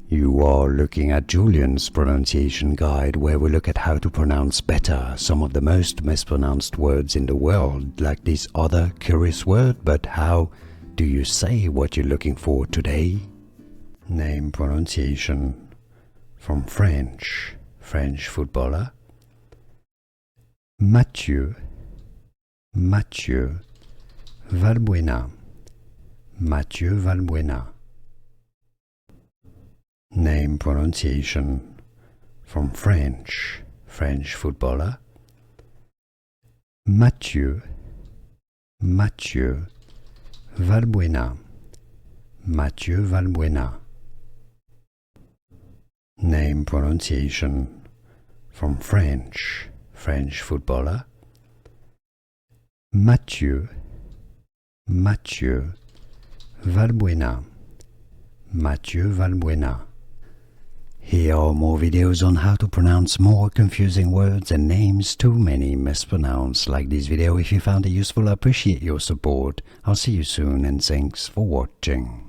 You are looking at Julian's pronunciation guide, where we look at how to pronounce better some of the most mispronounced words in the world, like this other curious word. But how do you say what you're looking for today? Name pronunciation from French footballer. Matthieu Valbuena. Matthieu Valbuena. Name pronunciation from French footballer. Matthieu Valbuena. Matthieu Valbuena. Name pronunciation from French footballer. Matthieu Valbuena. Matthieu Valbuena. Here are more videos on how to pronounce more confusing words and names too many mispronounced. Like this video if you found it useful. I appreciate your support. I'll see you soon and thanks for watching.